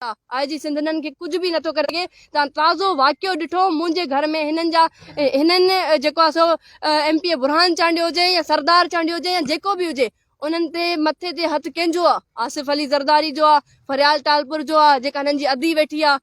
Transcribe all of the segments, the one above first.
आज सिंधननि खे कुछ भी नथो करे सघे। ताज़ो वाक़ियो ॾिठो मुंहिंजे घर में हिननि जेको आहे सो MP बुरहान चांडियो हुजे या सरदार चांडियो हुजे या जेको भी हुजे उन्हनि ते मथे ते हथ कंहिंजो आहे? आसिफ अली ज़रदारी जो आहे, फरियाल टालपुर जो आहे, जेका हिननि जी अदी वेठी आहे।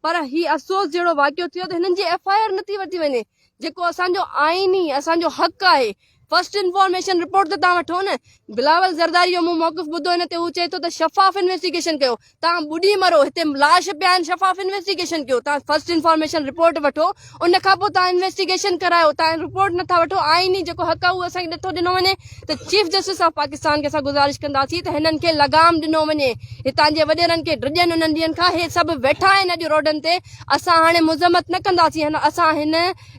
पर ही अफ़सोस जहिड़ो वाक़ियो थियो त हिननि जी FIR नथी वठी वञे, जेको असांजो आईनी असांजो हक़ आहे। फर्स्ट इंफॉर्मेशन रिपोर्ट त तव्हां वठो न। बिलावल ज़रदारी जो मूं मौक़िफ़ ॿुधो हिन ते, हू चए थो त शफ़ाफ़ इन्वेस्टिगेशन कयो। तव्हां ॿुॾी मरो, हिते लाश पिया आहिनि, शफ़ाफ़ इन्वेस्टिगेशन कयो। तव्हां फर्स्ट इंफॉर्मेशन रिपोर्ट वठो, उन खां पोइ तव्हां इन्वेस्टिगेशन करायो। तव्हां रिपोर्ट नथा वठो, आईनी जेको हक़ आहे उहो असांखे नथो ॾिनो वञे। त चीफ जस्टिस ऑफ पाकिस्तान खे असां गुज़ारिश कंदासीं त हिननि खे लगाम ॾिनो वञे। हितां जे वॾेरनि खे ड्रिजनि उन्हनि ॾींहंनि खां, हे सभु वेठा आहिनि अॼु रोडनि ते। असां हाणे मुज़म्मत न कंदासीं, असां हिन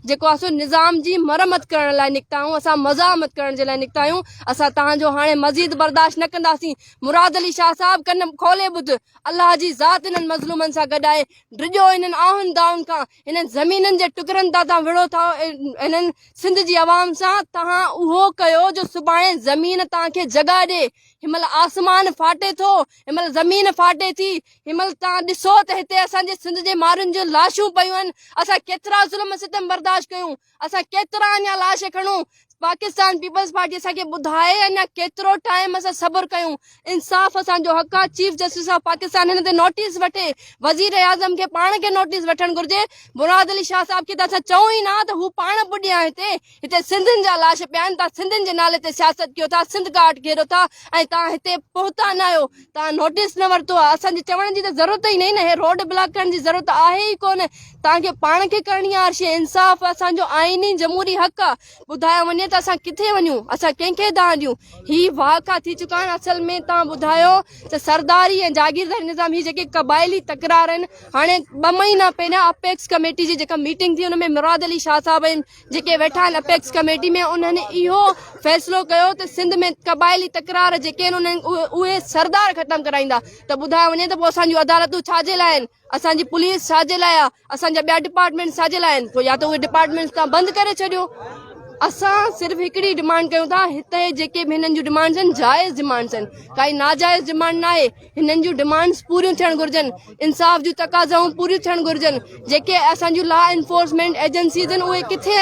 जेको आहे सो निज़ाम जी मरम्मत करण लाइ निकिता आहियूं, असां मज़ामत करण जे लाइ निकिता आहियूं। असां तव्हांजो हाणे मज़ीद बर्दाश्त न कंदासीं। मुराद अली शाह साहब कन खोले ॿुध, अल्लाह जी ज़ात इन्हनि मज़लूमनि सां गॾु आहे। ड्रिजो इन्हनि आहुनि दाउनि खां, इन्हनि ज़मीननि जे टुकड़नि तां तव्हां विड़ो था इन्हनि सिंध जी आवाम सां। तव्हां उहो कयो जो सुभाणे ज़मीन तव्हांखे जॻह ॾे। हिनमहिल आसमान फाटे थो, हिनमहिल ज़मीन फाटे थी। हिनमहिल तव्हां ॾिसो त हिते असांजे सिंध जे माण्हुनि जूं लाशूं पयूं आहिनि। असां केतिरा ज़ुल्म सितम बर्दाश्त कयूं, असां केतिरा अञा लाश खणूं। पाकिस्तान पीपल्स पार्टी असांखे ॿुधाए अञा केतिरो टाइम असां सब्र कयूं। इंसाफ़ असांजो हक़ आहे। चीफ जस्टिस ऑफ पाकिस्तान हिन ते नोटिस वठे, वज़ीर आज़म खे पाण खे नोटिस वठणु घुर्जे। मुराद अली शाह साहब खे त असां चऊं ई न त हू पाण पुॼिया हिते सिंधियुनि जा लाश पिया आहिनि। तव्हां सिंधियुनि जे नाले ते सियासत कयो था, सिंध काट घेरो था ऐं तव्हां हिते पहुता न आहियो। तव्हां नोटिस न वरितो आहे। असांजे चवण जी त ज़रूरत ई न, हे रोड ब्लॉक करण जी ज़रूरत आहे ई कोन। तव्हांखे पाण खे करणी आहे अर्शे। इंसाफ़ असांजो आईनी जमहूरी हक़ आहे। ॿुधायो वञे त असां किथे वञूं, असां कंहिंखे दाह ॾियूं? ही वाक़ा थी चुका आहिनि। असल में तव्हां ॿुधायो त सरदारी ऐं जागीरदारी निज़ाम, ही जेके क़बाइली तकरार आहिनि, हाणे 2 महीना पहिरियां अपेक्स कमेटी जी जेका मीटिंग थी, हुन में मुराद अली शाह साहब आहिनि जेके वेठा आहिनि अपेक्स कमेटी में, उन्हनि इहो फ़ैसिलो कयो त सिंध में क़बाइली तकरार जेके आहिनि उहे सरदार ख़तमु कराईंदा। त ॿुधायो वञे त पोइ असांजूं अदालतूं छाजे लाइ आहिनि, असांजी पुलिस छाजे लाइ आहे, असांजा ॿिया डिपार्टमेंट छाजे लाइ आहिनि? पोइ या त उहे डिपार्टमेंट तव्हां बंदि करे छॾियो। असां सिर्फ़ु हिकिड़ी डिमांड कयूं था, हिते जेके बि हिननि जूं डिमांड्स आहिनि जाइज़ डिमांड्स आहिनि, काई नाजाइज़ डिमांड न आहे। हिननि जूं डिमांड्स पूरियूं थियणु घुरिजनि, इंसाफ़ जूं तक़ाज़ाऊं पूरियूं थियणु घुरिजनि। जेके असांजूं लॉ एनफोर्समेंट एजेंसीज़ आहिनि उहे किथे